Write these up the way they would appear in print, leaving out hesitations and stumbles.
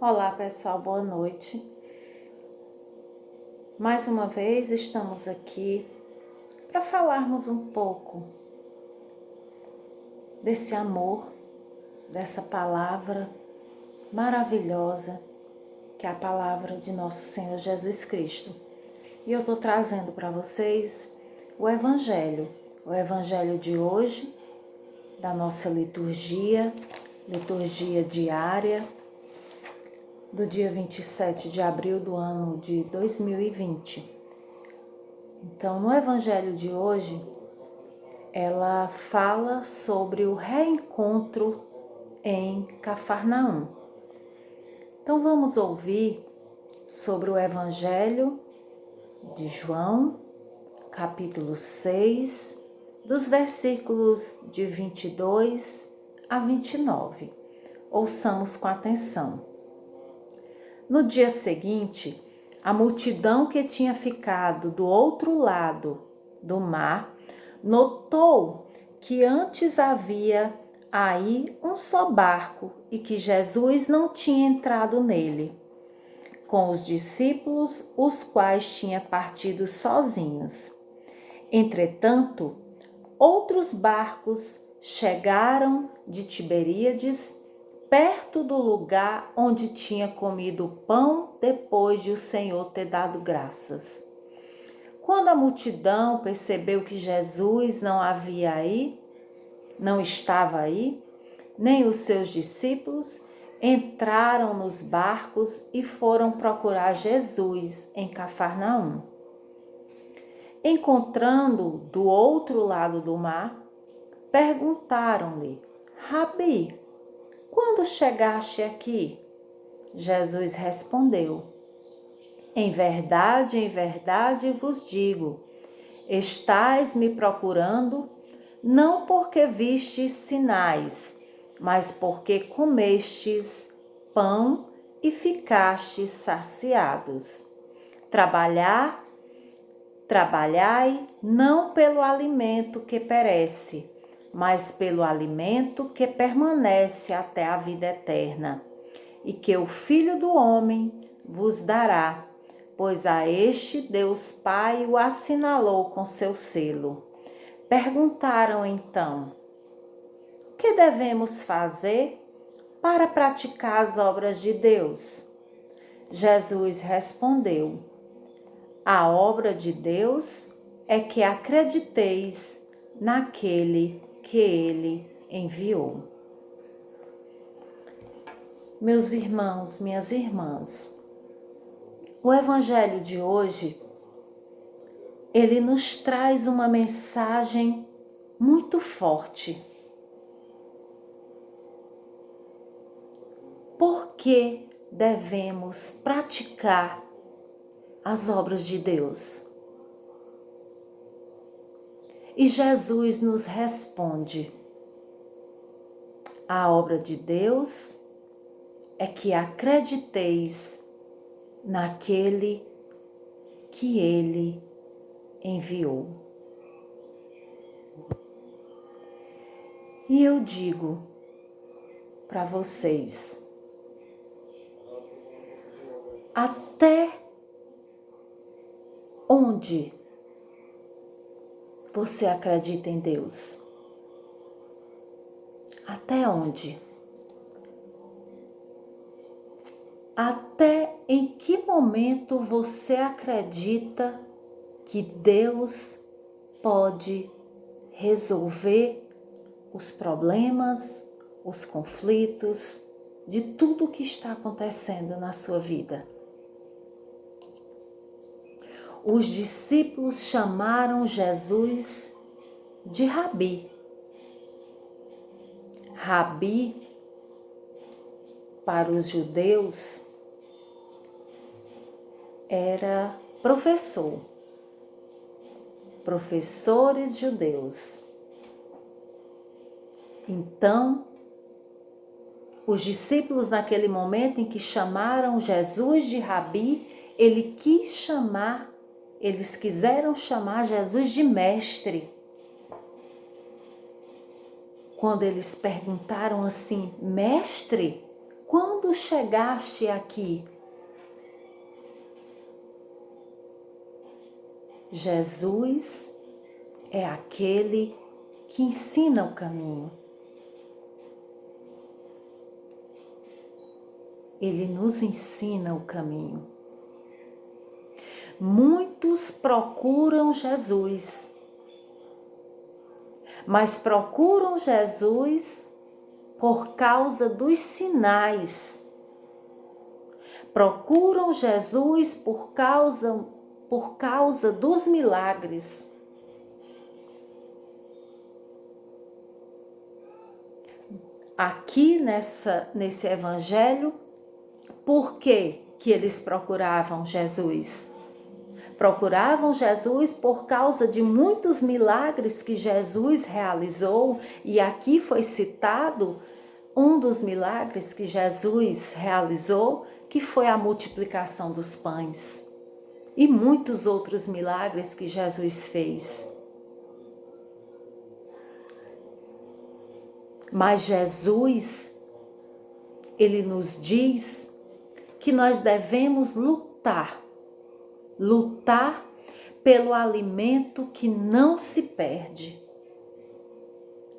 Olá pessoal, boa noite. Mais uma vez estamos aqui para falarmos um pouco desse amor, dessa palavra maravilhosa que é a palavra de nosso Senhor Jesus Cristo. E eu estou trazendo para vocês o Evangelho de hoje, da nossa liturgia diária, do dia 27 de abril do ano de 2020. Então, no Evangelho de hoje, ela fala sobre o reencontro em Cafarnaum. Então, vamos ouvir sobre o Evangelho de João, capítulo 6, dos versículos de 22 a 29. Ouçamos com atenção. No dia seguinte, a multidão que tinha ficado do outro lado do mar notou que antes havia aí um só barco e que Jesus não tinha entrado nele, com os discípulos, os quais tinha partido sozinhos. Entretanto, outros barcos chegaram de Tiberíades, perto do lugar onde tinha comido o pão depois de o Senhor ter dado graças. Quando a multidão percebeu que Jesus não estava aí, nem os seus discípulos, entraram nos barcos e foram procurar Jesus em Cafarnaum. Encontrando-o do outro lado do mar, perguntaram-lhe: Rabi, quando chegaste aqui? Jesus respondeu: em verdade vos digo, estais me procurando, não porque vistes sinais, mas porque comestes pão e ficastes saciados. Trabalhai não pelo alimento que perece, mas pelo alimento que permanece até a vida eterna, e que o Filho do Homem vos dará, pois a este Deus Pai o assinalou com seu selo. Perguntaram então: o que devemos fazer para praticar as obras de Deus? Jesus respondeu: a obra de Deus é que acrediteis naquele que ele enviou. Meus irmãos, minhas irmãs, o Evangelho de hoje, ele nos traz uma mensagem muito forte. Por que devemos praticar as obras de Deus? E Jesus nos responde: a obra de Deus é que acrediteis naquele que ele enviou. E eu digo para vocês, até onde você acredita em Deus? Até onde? Até em que momento você acredita que Deus pode resolver os problemas, os conflitos, de tudo o que está acontecendo na sua vida? Os discípulos chamaram Jesus de Rabi. Rabi, para os judeus, era professor. Professores judeus. Então, os discípulos, naquele momento em que chamaram Jesus de Rabi, eles quiseram chamar Jesus de mestre. Quando eles perguntaram assim: mestre, quando chegaste aqui, Jesus é aquele que ensina o caminho. Ele nos ensina o caminho. Muitos procuram Jesus, mas procuram Jesus por causa dos sinais. Procuram Jesus por causa dos milagres. Aqui nesse evangelho, por que eles procuravam Jesus? Procuravam Jesus por causa de muitos milagres que Jesus realizou, e aqui foi citado um dos milagres que Jesus realizou, que foi a multiplicação dos pães, e muitos outros milagres que Jesus fez. Mas Jesus, ele nos diz que nós devemos lutar pelo alimento que não se perde.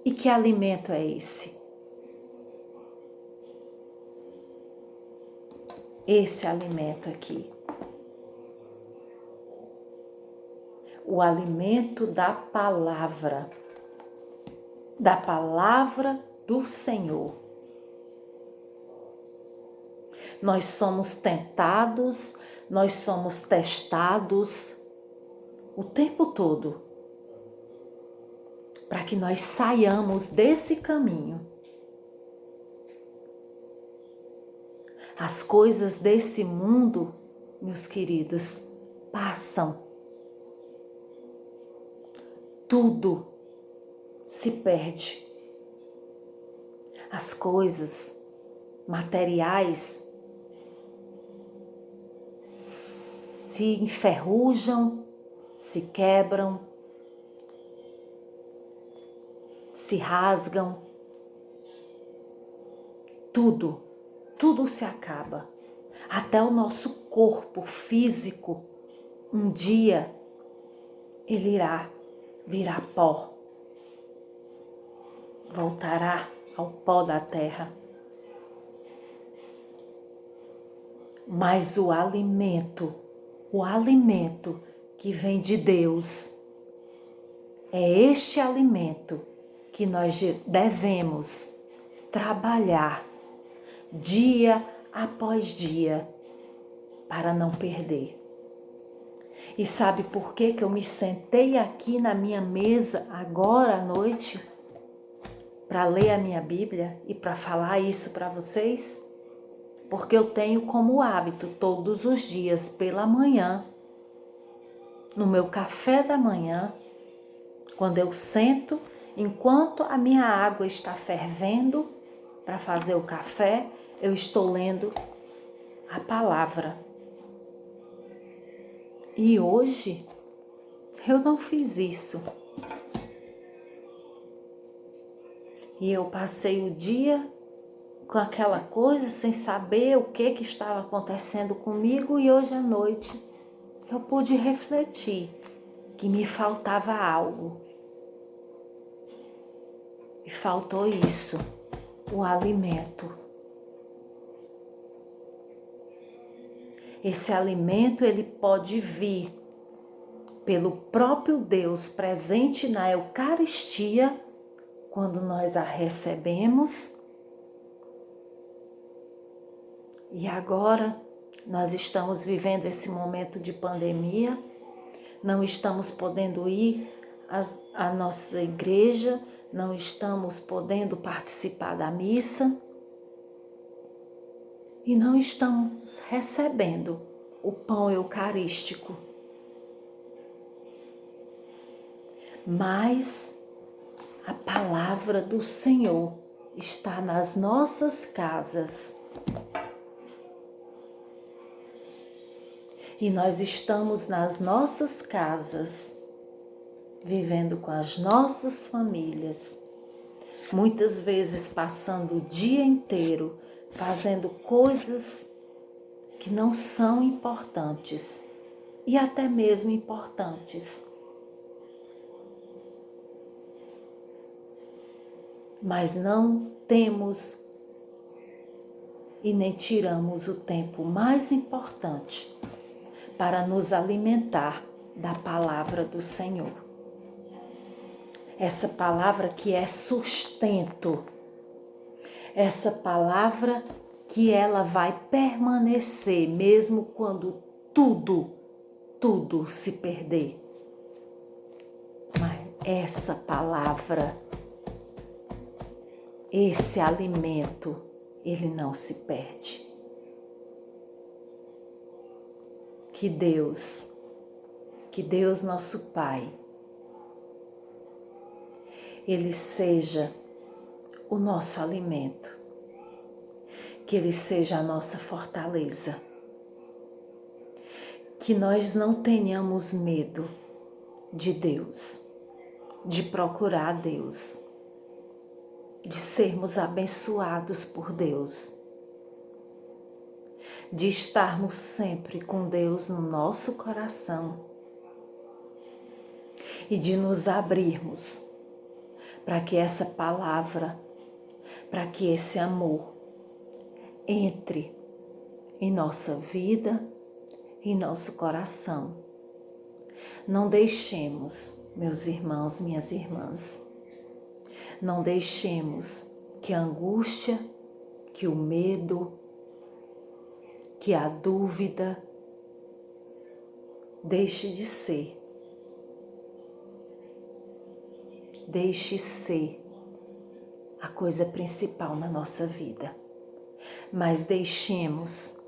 E que alimento é esse? Esse alimento aqui. O alimento da palavra do Senhor. Nós somos tentados, nós somos testados o tempo todo para que nós saiamos desse caminho. As coisas desse mundo, meus queridos, passam. Tudo se perde. As coisas materiais se enferrujam, se quebram, se rasgam. Tudo se acaba. Até o nosso corpo físico, um dia, ele irá virar pó. Voltará ao pó da terra. Mas o alimento que vem de Deus, é este alimento que nós devemos trabalhar dia após dia para não perder. E sabe por que eu me sentei aqui na minha mesa agora à noite para ler a minha Bíblia e para falar isso para vocês? Porque eu tenho como hábito todos os dias pela manhã, no meu café da manhã, quando eu sento, enquanto a minha água está fervendo para fazer o café, eu estou lendo a palavra. E hoje eu não fiz isso. E eu passei o dia com aquela coisa sem saber o que estava acontecendo comigo, e hoje à noite eu pude refletir que me faltava algo. E faltou isso, o alimento. Esse alimento, ele pode vir pelo próprio Deus presente na Eucaristia, quando nós a recebemos. E agora nós estamos vivendo esse momento de pandemia, não estamos podendo ir à nossa igreja, não estamos podendo participar da missa e não estamos recebendo o pão eucarístico. Mas a palavra do Senhor está nas nossas casas. E nós estamos nas nossas casas, vivendo com as nossas famílias, muitas vezes passando o dia inteiro fazendo coisas que não são importantes e até mesmo importantes. Mas não temos e nem tiramos o tempo mais importante para nos alimentar da palavra do Senhor. Essa palavra que é sustento, essa palavra que ela vai permanecer mesmo quando tudo se perder. Mas essa palavra, esse alimento, ele não se perde. Que Deus nosso Pai, Ele seja o nosso alimento, que Ele seja a nossa fortaleza, que nós não tenhamos medo de Deus, de procurar Deus, de sermos abençoados por Deus, de estarmos sempre com Deus no nosso coração e de nos abrirmos para que essa palavra, para que esse amor entre em nossa vida, em nosso coração. Não deixemos, meus irmãos, minhas irmãs, não deixemos que a angústia, que o medo, que a dúvida deixe de ser. Deixe ser a coisa principal na nossa vida. Mas deixemos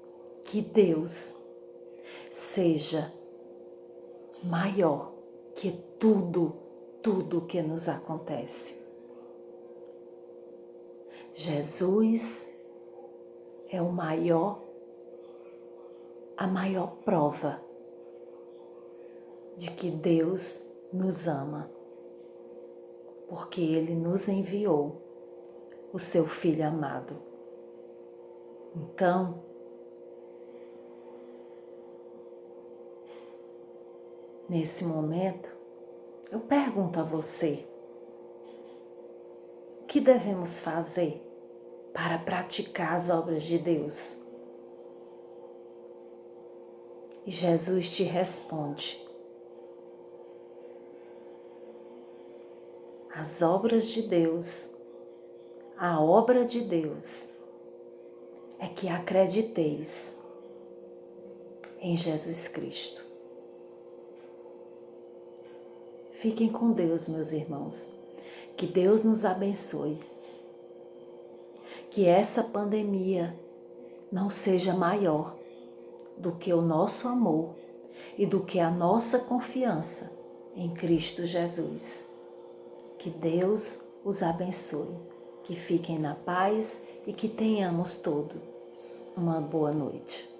que Deus seja maior que tudo que nos acontece. Jesus é a maior prova de que Deus nos ama, porque Ele nos enviou o seu Filho amado. Então, nesse momento, eu pergunto a você, o que devemos fazer para praticar as obras de Deus? E Jesus te responde: as obras de Deus, a obra de Deus é que acrediteis em Jesus Cristo. Fiquem com Deus, meus irmãos. Que Deus nos abençoe. Que essa pandemia não seja maior do que o nosso amor e do que a nossa confiança em Cristo Jesus. Que Deus os abençoe. Que fiquem na paz e que tenhamos todos uma boa noite.